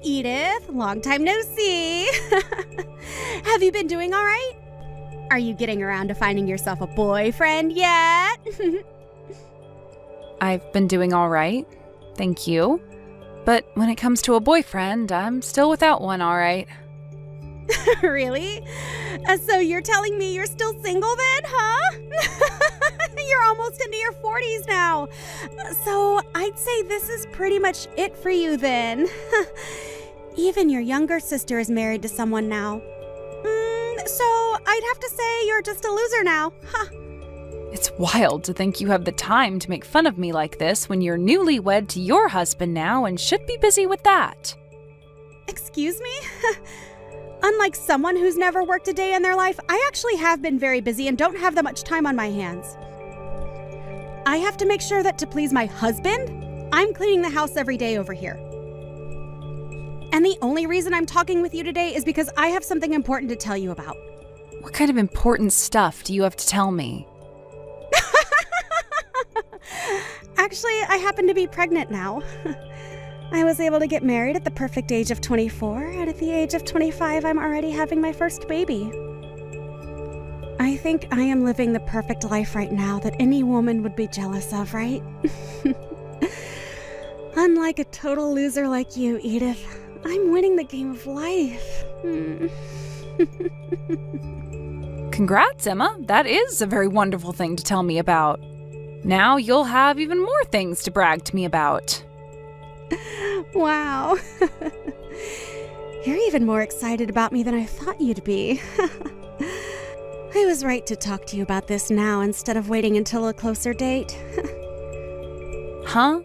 Edith. Long time no see. Have you been doing all right? Are you getting around to finding yourself a boyfriend yet? I've been doing all right, thank you. But when it comes to a boyfriend, I'm still without one, all right. Really? So you're telling me you're still single then, huh? You're almost into your 40s now. So I'd say this is pretty much it for you then. Even your younger sister is married to someone now. So I'd have to say you're just a loser now, huh? It's wild to think you have the time to make fun of me like this when you're newlywed to your husband now and should be busy with that. Excuse me? Unlike someone who's never worked a day in their life, I actually have been very busy and don't have that much time on my hands. I have to make sure that to please my husband, I'm cleaning the house every day over here. And the only reason I'm talking with you today is because I have something important to tell you about. What kind of important stuff do you have to tell me? Actually, I happen to be pregnant now. I was able to get married at the perfect age of 24, and at the age of 25, I'm already having my first baby. I think I am living the perfect life right now that any woman would be jealous of, right? Unlike a total loser like you, Edith, I'm winning the game of life. Congrats, Emma. That is a very wonderful thing to tell me about. Now you'll have even more things to brag to me about. Wow. You're even more excited about me than I thought you'd be. I was right to talk to you about this now instead of waiting until a closer date. Huh?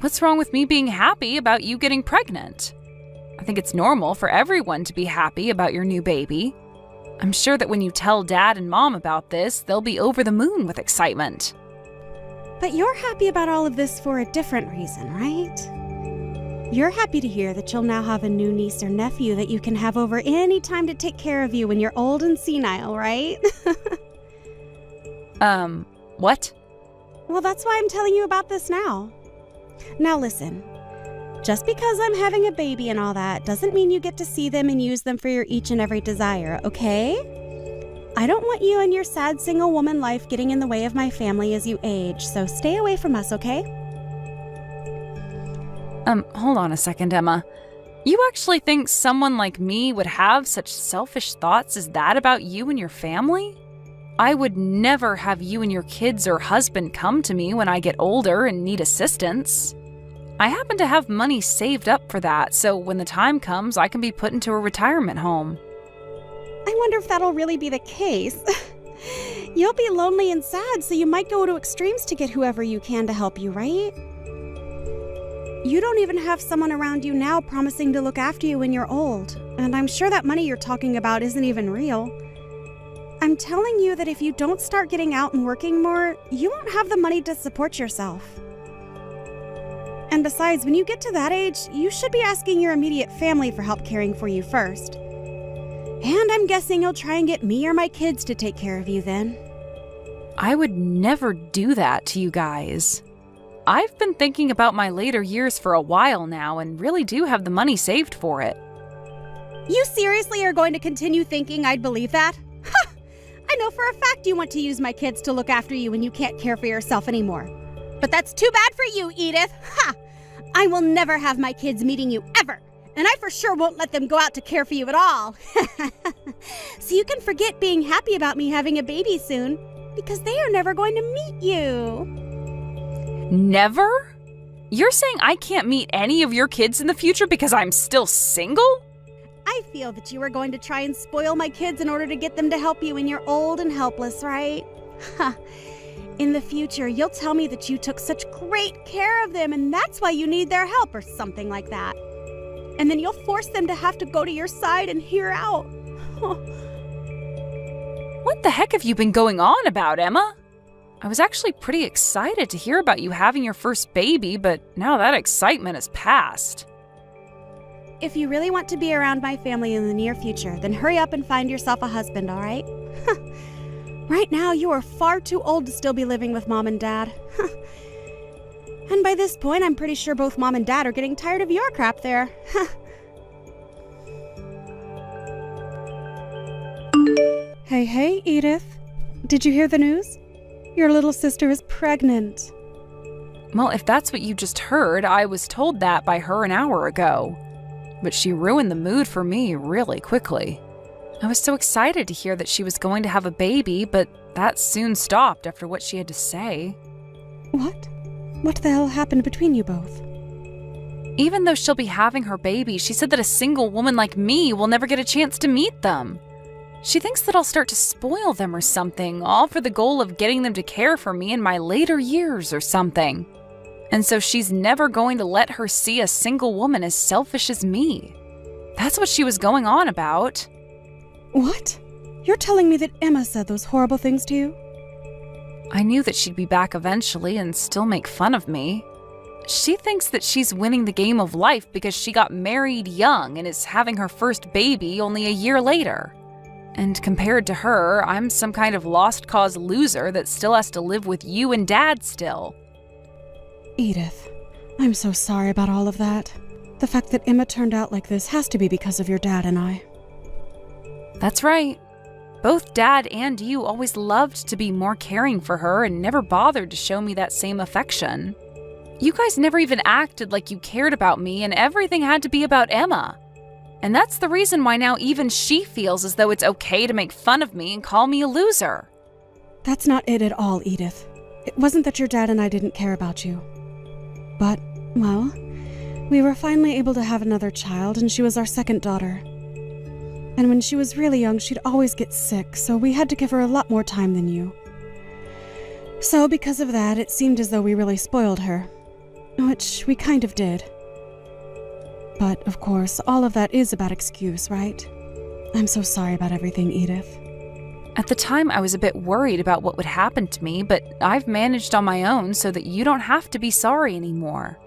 What's wrong with me being happy about you getting pregnant? I think it's normal for everyone to be happy about your new baby. I'm sure that when you tell Dad and Mom about this, they'll be over the moon with excitement. But you're happy about all of this for a different reason, right? You're happy to hear that you'll now have a new niece or nephew that you can have over any time to take care of you when you're old and senile, right? What? Well, that's why I'm telling you about this now. Now listen, just because I'm having a baby and all that doesn't mean you get to see them and use them for your each and every desire, okay? I don't want you and your sad single woman life getting in the way of my family as you age, so stay away from us, okay? Hold on a second, Emma. You actually think someone like me would have such selfish thoughts as that about you and your family? I would never have you and your kids or husband come to me when I get older and need assistance. I happen to have money saved up for that, so when the time comes, I can be put into a retirement home. I wonder if that'll really be the case. You'll be lonely and sad, so you might go to extremes to get whoever you can to help you, right? You don't even have someone around you now promising to look after you when you're old, and I'm sure that money you're talking about isn't even real. I'm telling you that if you don't start getting out and working more, you won't have the money to support yourself. And besides, when you get to that age, you should be asking your immediate family for help caring for you first. And I'm guessing you'll try and get me or my kids to take care of you then. I would never do that to you guys. I've been thinking about my later years for a while now and really do have the money saved for it. You seriously are going to continue thinking I'd believe that? Ha! I know for a fact you want to use my kids to look after you when you can't care for yourself anymore. But that's too bad for you, Edith. Ha! I will never have my kids meeting you ever. And I for sure won't let them go out to care for you at all. So you can forget being happy about me having a baby soon, because they are never going to meet you. Never? You're saying I can't meet any of your kids in the future because I'm still single? I feel that you are going to try and spoil my kids in order to get them to help you when you're old and helpless, right? Ha! In the future, you'll tell me that you took such great care of them and that's why you need their help or something like that. And then you'll force them to have to go to your side and hear out. What the heck have you been going on about, Emma? I was actually pretty excited to hear about you having your first baby, but now that excitement has passed. If you really want to be around my family in the near future, then hurry up and find yourself a husband, all right? Right now, you are far too old to still be living with Mom and Dad. And by this point, I'm pretty sure both Mom and Dad are getting tired of your crap there. Hey, Edith. Did you hear the news? Your little sister is pregnant. Well, if that's what you just heard, I was told that by her an hour ago. But she ruined the mood for me really quickly. I was so excited to hear that she was going to have a baby, but that soon stopped after what she had to say. What? What the hell happened between you both? Even though she'll be having her baby, she said that a single woman like me will never get a chance to meet them. She thinks that I'll start to spoil them or something, all for the goal of getting them to care for me in my later years or something. And so she's never going to let her see a single woman as selfish as me. That's what she was going on about. What? You're telling me that Emma said those horrible things to you? I knew that she'd be back eventually and still make fun of me. She thinks that she's winning the game of life because she got married young and is having her first baby only a year later. And compared to her, I'm some kind of lost cause loser that still has to live with you and Dad still. Edith, I'm so sorry about all of that. The fact that Emma turned out like this has to be because of your dad and I. That's right. Both Dad and you always loved to be more caring for her and never bothered to show me that same affection. You guys never even acted like you cared about me, and everything had to be about Emma. And that's the reason why now even she feels as though it's okay to make fun of me and call me a loser. That's not it at all, Edith. It wasn't that your dad and I didn't care about you. But, well, we were finally able to have another child, and she was our second daughter. And when she was really young, she'd always get sick, so we had to give her a lot more time than you. So because of that, it seemed as though we really spoiled her. Which we kind of did. But, of course, all of that is a bad excuse, right? I'm so sorry about everything, Edith. At the time, I was a bit worried about what would happen to me, but I've managed on my own so that you don't have to be sorry anymore.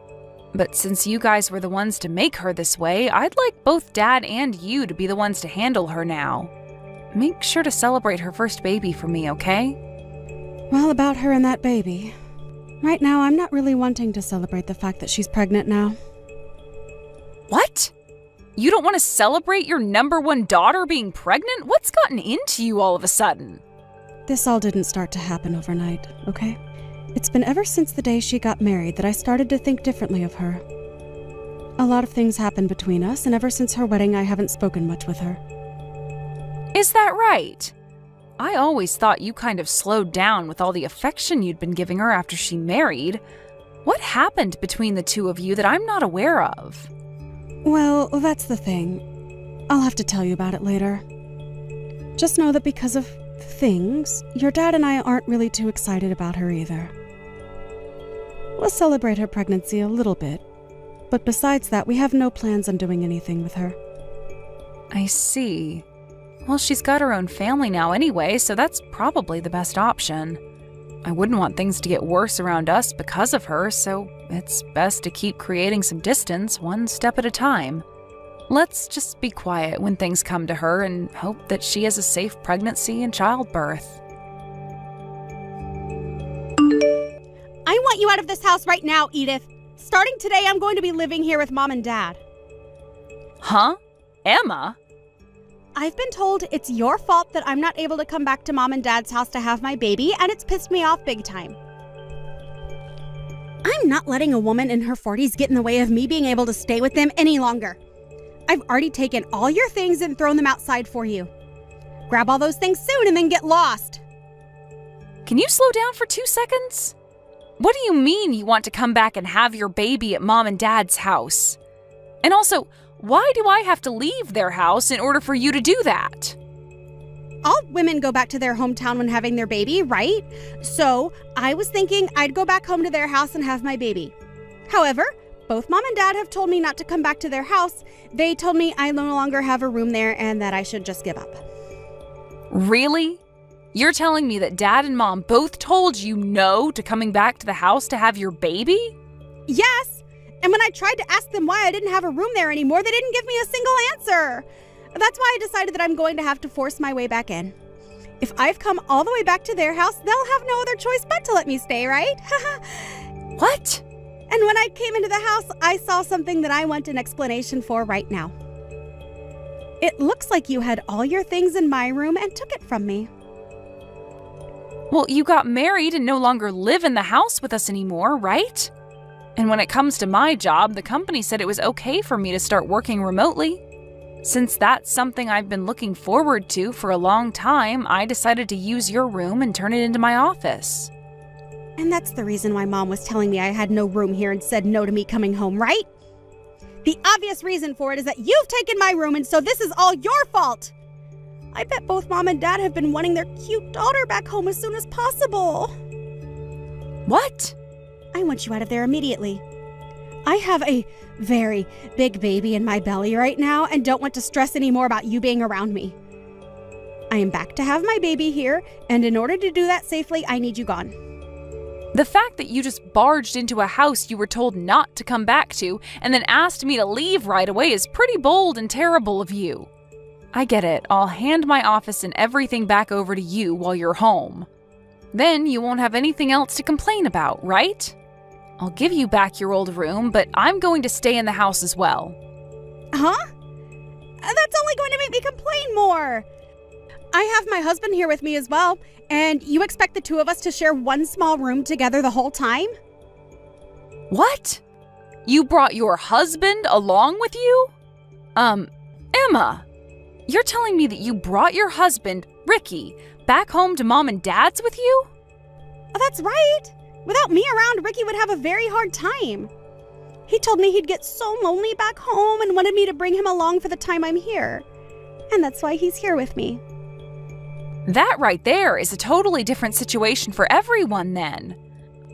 But since you guys were the ones to make her this way, I'd like both Dad and you to be the ones to handle her now. Make sure to celebrate her first baby for me, okay? Well, about her and that baby. Right now, I'm not really wanting to celebrate the fact that she's pregnant now. What? You don't want to celebrate your number one daughter being pregnant? What's gotten into you all of a sudden? This all didn't start to happen overnight, okay? It's been ever since the day she got married that I started to think differently of her. A lot of things happened between us, and ever since her wedding, I haven't spoken much with her. Is that right? I always thought you kind of slowed down with all the affection you'd been giving her after she married. What happened between the two of you that I'm not aware of? Well, that's the thing. I'll have to tell you about it later. Just know that because of things, your dad and I aren't really too excited about her either. We'll celebrate her pregnancy a little bit, but besides that, we have no plans on doing anything with her. I see. Well, she's got her own family now anyway, so that's probably the best option. I wouldn't want things to get worse around us because of her, so it's best to keep creating some distance one step at a time. Let's just be quiet when things come to her and hope that she has a safe pregnancy and childbirth. I want you out of this house right now, Edith. Starting today, I'm going to be living here with Mom and Dad. Huh? Emma? I've been told it's your fault that I'm not able to come back to Mom and Dad's house to have my baby, and it's pissed me off big time. I'm not letting a woman in her 40s get in the way of me being able to stay with them any longer. I've already taken all your things and thrown them outside for you. Grab all those things soon and then get lost. Can you slow down for 2 seconds? What do you mean you want to come back and have your baby at Mom and Dad's house? And also, why do I have to leave their house in order for you to do that? All women go back to their hometown when having their baby, right? So I was thinking I'd go back home to their house and have my baby. However, both Mom and Dad have told me not to come back to their house. They told me I no longer have a room there and that I should just give up. Really? You're telling me that Dad and Mom both told you no to coming back to the house to have your baby? Yes! And when I tried to ask them why I didn't have a room there anymore, they didn't give me a single answer. That's why I decided that I'm going to have to force my way back in. If I've come all the way back to their house, they'll have no other choice but to let me stay, right? What? And when I came into the house, I saw something that I want an explanation for right now. It looks like you had all your things in my room and took it from me. Well, you got married and no longer live in the house with us anymore, right? And when it comes to my job, the company said it was okay for me to start working remotely. Since that's something I've been looking forward to for a long time, I decided to use your room and turn it into my office. And that's the reason why Mom was telling me I had no room here and said no to me coming home, right? The obvious reason for it is that you've taken my room, and so this is all your fault. I bet both Mom and Dad have been wanting their cute daughter back home as soon as possible. What? I want you out of there immediately. I have a very big baby in my belly right now and don't want to stress any more about you being around me. I am back to have my baby here, and in order to do that safely, I need you gone. The fact that you just barged into a house you were told not to come back to and then asked me to leave right away is pretty bold and terrible of you. I get it. I'll hand my office and everything back over to you while you're home. Then you won't have anything else to complain about, right? I'll give you back your old room, but I'm going to stay in the house as well. Huh? That's only going to make me complain more. I have my husband here with me as well, and you expect the two of us to share one small room together the whole time? What? You brought your husband along with you? Emma, you're telling me that you brought your husband, Ricky, back home to Mom and Dad's with you? Oh, that's right. Without me around, Ricky would have a very hard time. He told me he'd get so lonely back home and wanted me to bring him along for the time I'm here. And that's why he's here with me. That right there is a totally different situation for everyone then.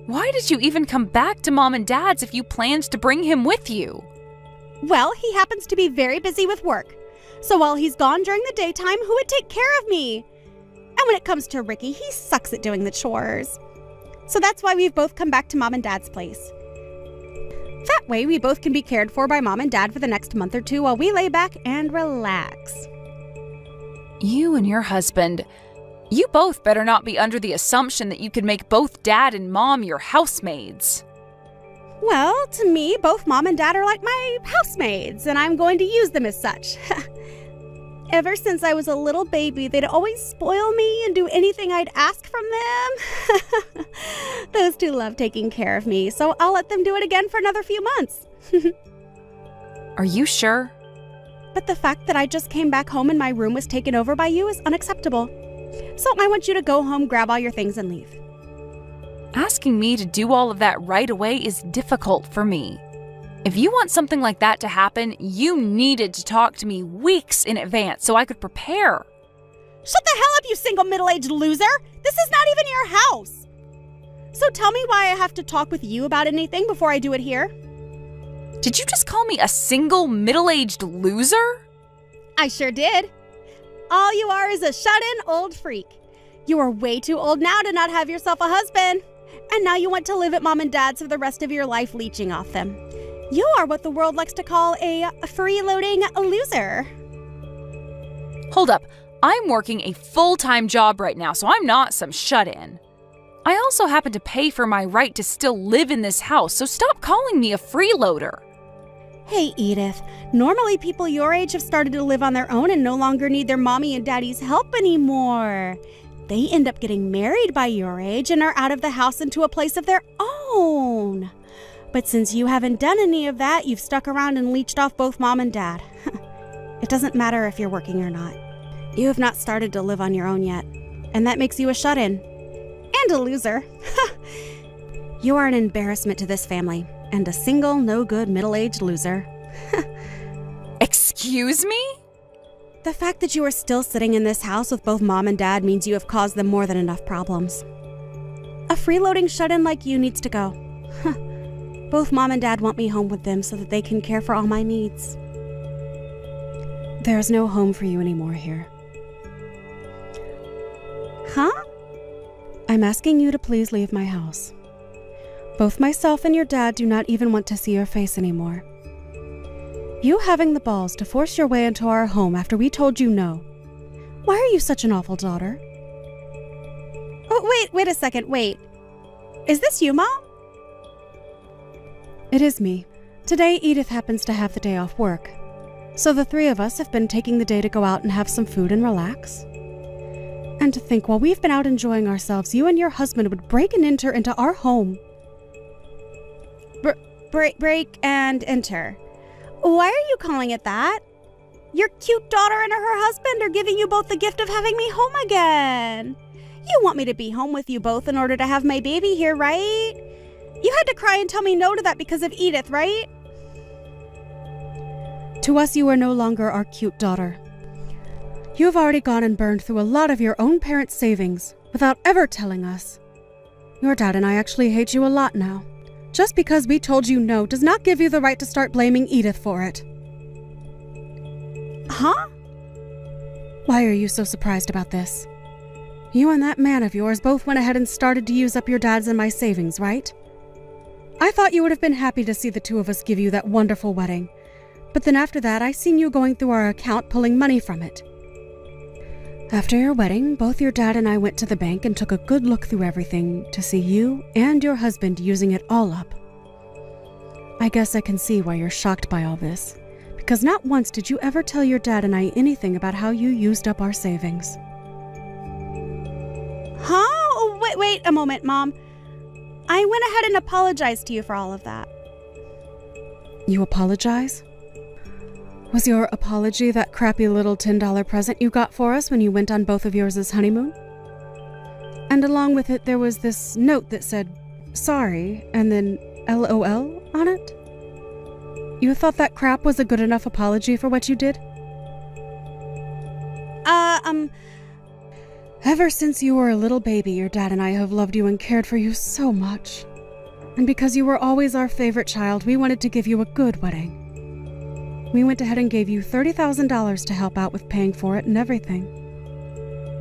Why did you even come back to Mom and Dad's if you planned to bring him with you? Well, he happens to be very busy with work. So while he's gone during the daytime, who would take care of me? And when it comes to Ricky, he sucks at doing the chores. So that's why we've both come back to Mom and Dad's place. That way, we both can be cared for by Mom and Dad for the next month or two while we lay back and relax. You and your husband, you both better not be under the assumption that you could make both Dad and Mom your housemaids. Well, to me, both Mom and Dad are like my housemaids, and I'm going to use them as such. Ever since I was a little baby, they'd always spoil me and do anything I'd ask from them. Those two love taking care of me, so I'll let them do it again for another few months. Are you sure? But the fact that I just came back home and my room was taken over by you is unacceptable. So I want you to go home, grab all your things, and leave. Asking me to do all of that right away is difficult for me. If you want something like that to happen, you needed to talk to me weeks in advance so I could prepare. Shut the hell up, you single middle-aged loser! This is not even your house! So tell me why I have to talk with you about anything before I do it here? Did you just call me a single middle-aged loser? I sure did. All you are is a shut-in old freak. You are way too old now to not have yourself a husband. And now you want to live at Mom and Dad's for the rest of your life leeching off them. You are what the world likes to call a freeloading loser. Hold up. I'm working a full-time job right now, so I'm not some shut-in. I also happen to pay for my right to still live in this house, so stop calling me a freeloader. Hey, Edith. Normally people your age have started to live on their own and no longer need their mommy and daddy's help anymore. They end up getting married by your age and are out of the house into a place of their own. But since you haven't done any of that, you've stuck around and leeched off both Mom and Dad. It doesn't matter if you're working or not. You have not started to live on your own yet, and that makes you a shut-in. And a loser. You are an embarrassment to this family, and a single, no-good, middle-aged loser. Excuse me? The fact that you are still sitting in this house with both Mom and Dad means you have caused them more than enough problems. A freeloading shut-in like you needs to go. Both Mom and Dad want me home with them so that they can care for all my needs. There is no home for you anymore here. Huh? I'm asking you to please leave my house. Both myself and your dad do not even want to see your face anymore. You having the balls to force your way into our home after we told you no. Why are you such an awful daughter? Oh, wait a second, wait. Is this you, Mom? It is me. Today, Edith happens to have the day off work. So the three of us have been taking the day to go out and have some food and relax. And to think while we've been out enjoying ourselves, you and your husband would break and enter into our home. Break and enter. Why are you calling it that? Your cute daughter and her husband are giving you both the gift of having me home again. You want me to be home with you both in order to have my baby here, right? You had to cry and tell me no to that because of Edith, right? To us, you are no longer our cute daughter. You have already gone and burned through a lot of your own parents' savings without ever telling us. Your dad and I actually hate you a lot now. Just because we told you no does not give you the right to start blaming Edith for it. Huh? Why are you so surprised about this? You and that man of yours both went ahead and started to use up your dad's and my savings, right? I thought you would have been happy to see the two of us give you that wonderful wedding. But then after that, I seen you going through our account pulling money from it. After your wedding, both your dad and I went to the bank and took a good look through everything to see you and your husband using it all up. I guess I can see why you're shocked by all this, because not once did you ever tell your dad and I anything about how you used up our savings. Huh? Oh, wait a moment, Mom. I went ahead and apologized to you for all of that. You apologize? Was your apology that crappy little $10 present you got for us when you went on both of yours' honeymoon? And along with it, there was this note that said, sorry, and then LOL on it? You thought that crap was a good enough apology for what you did? Ever since you were a little baby, your dad and I have loved you and cared for you so much. And because you were always our favorite child, we wanted to give you a good wedding. We went ahead and gave you $30,000 to help out with paying for it and everything.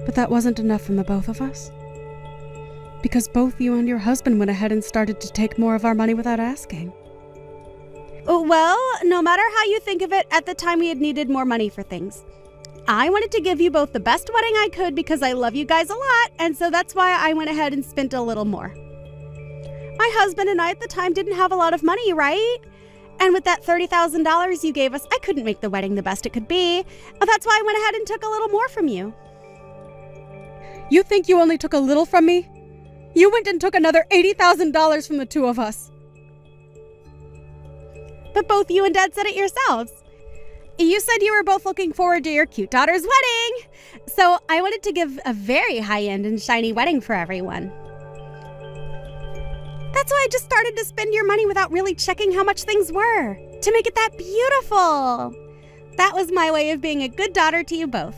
But that wasn't enough from the both of us. Because both you and your husband went ahead and started to take more of our money without asking. Well, no matter how you think of it, at the time we had needed more money for things. I wanted to give you both the best wedding I could because I love you guys a lot, and so that's why I went ahead and spent a little more. My husband and I at the time didn't have a lot of money, right? And with that $30,000 you gave us, I couldn't make the wedding the best it could be. That's why I went ahead and took a little more from you. You think you only took a little from me? You went and took another $80,000 from the two of us. But both you and Dad said it yourselves. You said you were both looking forward to your cute daughter's wedding. So I wanted to give a very high-end and shiny wedding for everyone. That's why I just started to spend your money without really checking how much things were, to make it that beautiful. That was my way of being a good daughter to you both.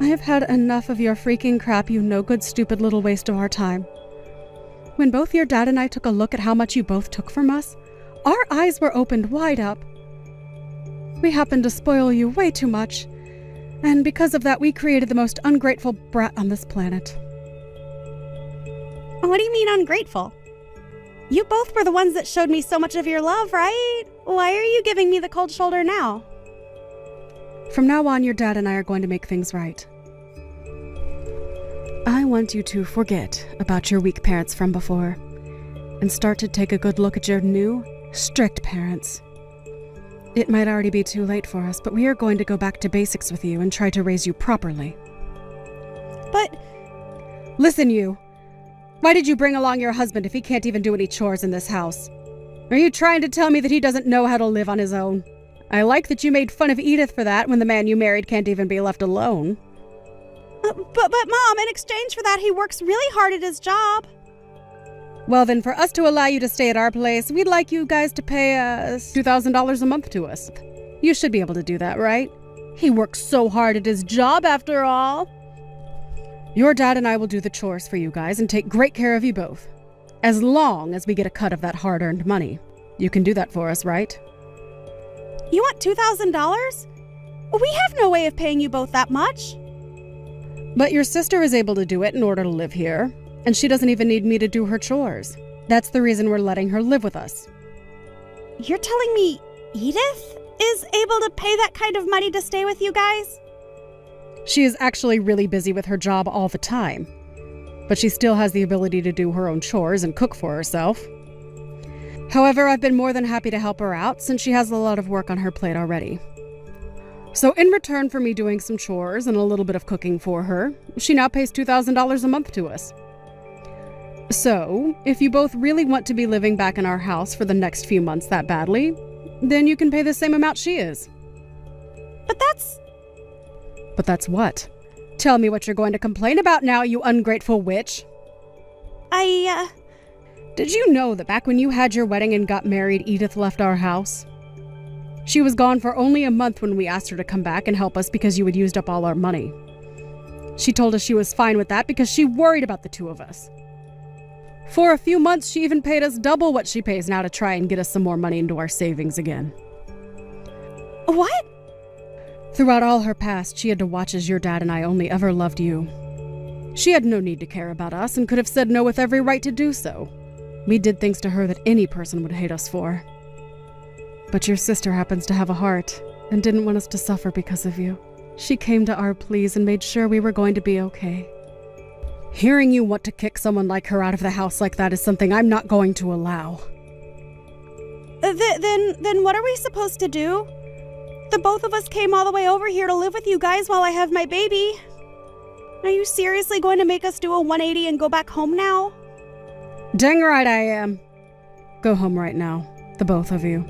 I have had enough of your freaking crap, you no-good, stupid little waste of our time. When both your dad and I took a look at how much you both took from us, our eyes were opened wide up. We happened to spoil you way too much, and because of that, we created the most ungrateful brat on this planet. What do you mean ungrateful? You both were the ones that showed me so much of your love, right? Why are you giving me the cold shoulder now? From now on, your dad and I are going to make things right. I want you to forget about your weak parents from before and start to take a good look at your new, strict parents. It might already be too late for us, but we are going to go back to basics with you and try to raise you properly. But... Listen, you. Why did you bring along your husband if he can't even do any chores in this house? Are you trying to tell me that he doesn't know how to live on his own? I like that you made fun of Edith for that when the man you married can't even be left alone. But Mom, in exchange for that, he works really hard at his job. Well, then for us to allow you to stay at our place, we'd like you guys to pay $2,000 a month to us. You should be able to do that, right? He works so hard at his job, after all. Your dad and I will do the chores for you guys and take great care of you both. As long as we get a cut of that hard-earned money. You can do that for us, right? You want $2,000? We have no way of paying you both that much. But your sister is able to do it in order to live here. And she doesn't even need me to do her chores. That's the reason we're letting her live with us. You're telling me Edith is able to pay that kind of money to stay with you guys? She is actually really busy with her job all the time. But she still has the ability to do her own chores and cook for herself. However, I've been more than happy to help her out since she has a lot of work on her plate already. So in return for me doing some chores and a little bit of cooking for her, she now pays $2,000 a month to us. So, if you both really want to be living back in our house for the next few months that badly, then you can pay the same amount she is. But that's... But that's what? Tell me what you're going to complain about now, you ungrateful witch. Did you know that back when you had your wedding and got married, Edith left our house? She was gone for only a month when we asked her to come back and help us because you had used up all our money. She told us she was fine with that because she worried about the two of us. For a few months, she even paid us double what she pays now to try and get us some more money into our savings again. What? Throughout all her past, she had to watch as your dad and I only ever loved you. She had no need to care about us and could have said no with every right to do so. We did things to her that any person would hate us for. But your sister happens to have a heart and didn't want us to suffer because of you. She came to our pleas and made sure we were going to be okay. Hearing you want to kick someone like her out of the house like that is something I'm not going to allow. Then what are we supposed to do? The both of us came all the way over here to live with you guys while I have my baby. Are you seriously going to make us do a 180 and go back home now? Dang right I am. Go home right now, the both of you.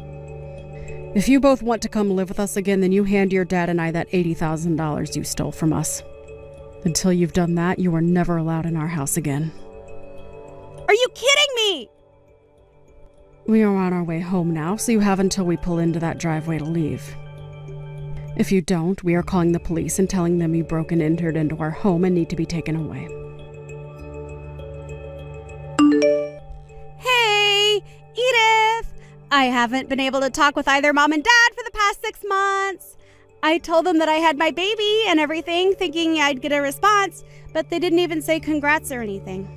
If you both want to come live with us again, then you hand your dad and I that $80,000 you stole from us. Until you've done that, you are never allowed in our house again. Are you kidding me? We are on our way home now, so you have until we pull into that driveway to leave. If you don't, we are calling the police and telling them you broke and entered into our home and need to be taken away. Hey, Edith! I haven't been able to talk with either mom and dad for the past 6 months. I told them that I had my baby and everything, thinking I'd get a response, but they didn't even say congrats or anything.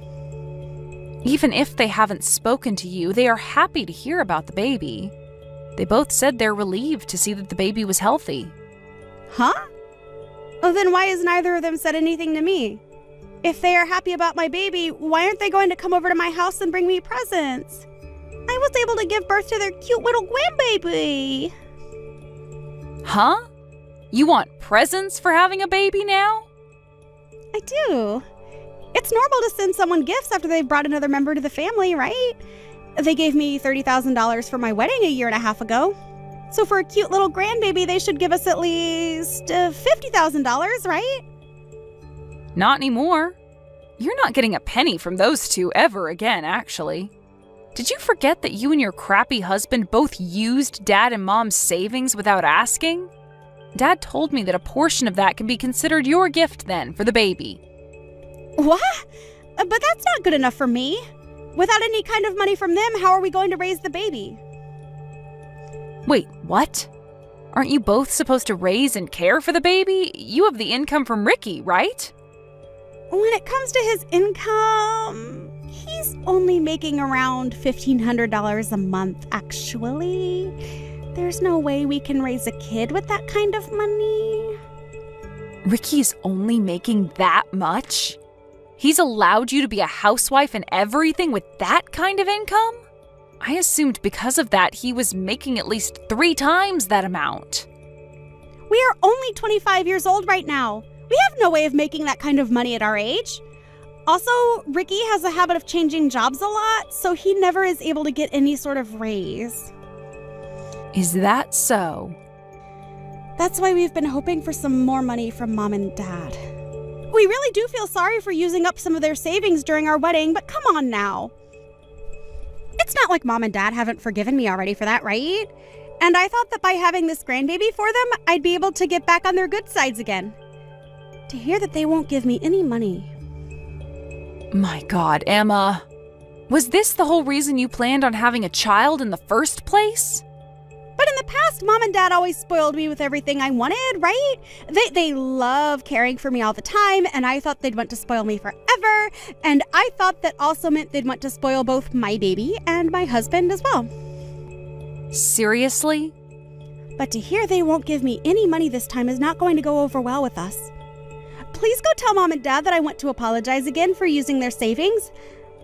Even if they haven't spoken to you, they are happy to hear about the baby. They both said they're relieved to see that the baby was healthy. Huh? Oh, then why has neither of them said anything to me? If they are happy about my baby, why aren't they going to come over to my house and bring me presents? I was able to give birth to their cute little grandbaby. Huh? You want presents for having a baby now? I do. It's normal to send someone gifts after they've brought another member to the family, right? They gave me $30,000 for my wedding a year and a half ago. So for a cute little grandbaby, they should give us at least $50,000, right? Not anymore. You're not getting a penny from those two ever again, actually. Did you forget that you and your crappy husband both used Dad and Mom's savings without asking? Dad told me that a portion of that can be considered your gift then for the baby. What? But that's not good enough for me. Without any kind of money from them, how are we going to raise the baby? Wait, what? Aren't you both supposed to raise and care for the baby? You have the income from Ricky, right? When it comes to his income, he's only making around $1,500 a month, actually. There's no way we can raise a kid with that kind of money. Ricky's only making that much? He's allowed you to be a housewife and everything with that kind of income? I assumed because of that he was making at least 3 times that amount. We are only 25 years old right now. We have no way of making that kind of money at our age. Also, Ricky has a habit of changing jobs a lot, so he never is able to get any sort of raise. Is that so? That's why we've been hoping for some more money from Mom and Dad. We really do feel sorry for using up some of their savings during our wedding, but come on now. It's not like Mom and Dad haven't forgiven me already for that, right? And I thought that by having this grandbaby for them, I'd be able to get back on their good sides again. To hear that they won't give me any money. My God, Emma. Was this the whole reason you planned on having a child in the first place? But in the past, Mom and Dad always spoiled me with everything I wanted, right? They love caring for me all the time, and I thought they'd want to spoil me forever, and I thought that also meant they'd want to spoil both my baby and my husband as well. Seriously? But to hear they won't give me any money this time is not going to go over well with us. Please go tell Mom and Dad that I want to apologize again for using their savings.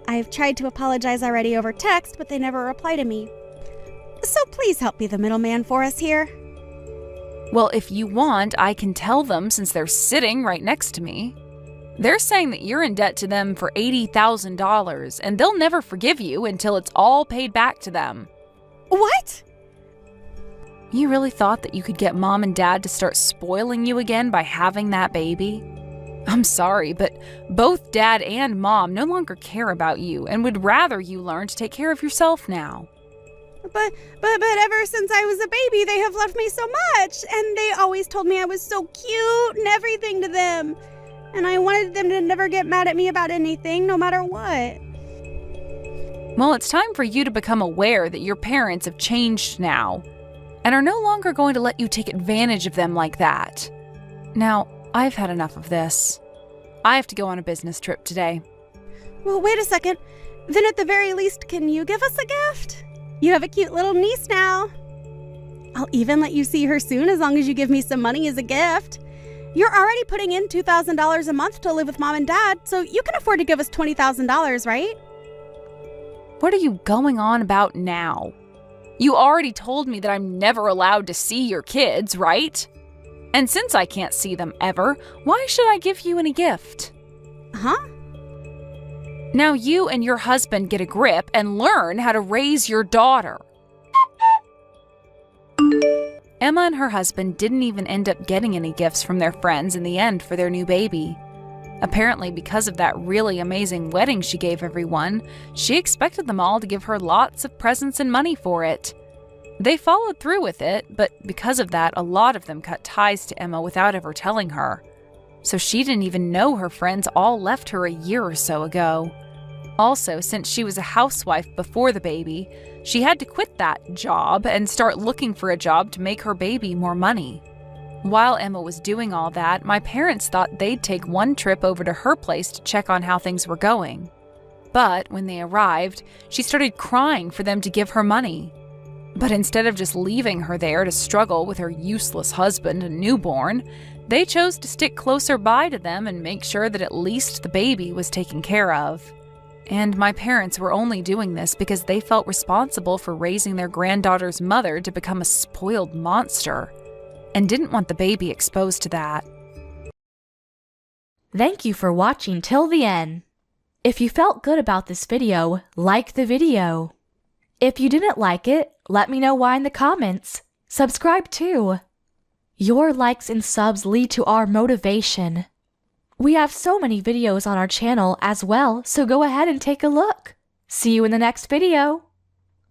I've tried to apologize already over text, but they never reply to me. So please help be the middleman for us here. Well, if you want, I can tell them since they're sitting right next to me. They're saying that you're in debt to them for $80,000, and they'll never forgive you until it's all paid back to them. What? You really thought that you could get Mom and Dad to start spoiling you again by having that baby? I'm sorry, but both Dad and Mom no longer care about you and would rather you learn to take care of yourself now. But ever since I was a baby, they have loved me so much, and they always told me I was so cute and everything to them. And I wanted them to never get mad at me about anything, no matter what. Well, it's time for you to become aware that your parents have changed now and are no longer going to let you take advantage of them like that. Now, I've had enough of this. I have to go on a business trip today. Well, wait a second. Then at the very least, can you give us a gift? You have a cute little niece now. I'll even let you see her soon as long as you give me some money as a gift. You're already putting in $2,000 a month to live with Mom and Dad, so you can afford to give us $20,000, right? What are you going on about now? You already told me that I'm never allowed to see your kids, right? And since I can't see them ever, why should I give you any gift? Huh? Now you and your husband get a grip and learn how to raise your daughter. Emma and her husband didn't even end up getting any gifts from their friends in the end for their new baby. Apparently, because of that really amazing wedding she gave everyone, she expected them all to give her lots of presents and money for it. They followed through with it, but because of that, a lot of them cut ties to Emma without ever telling her. So she didn't even know her friends all left her a year or so ago. Also, since she was a housewife before the baby, she had to quit that job and start looking for a job to make her baby more money. While Emma was doing all that, my parents thought they'd take one trip over to her place to check on how things were going. But when they arrived, she started crying for them to give her money. But instead of just leaving her there to struggle with her useless husband and newborn, they chose to stick closer by to them and make sure that at least the baby was taken care of. And my parents were only doing this because they felt responsible for raising their granddaughter's mother to become a spoiled monster, and didn't want the baby exposed to that. Thank you for watching till the end. If you felt good about this video, like the video. If you didn't like it, let me know why in the comments. Subscribe too. Your likes and subs lead to our motivation. We have so many videos on our channel as well, so go ahead and take a look. See you in the next video.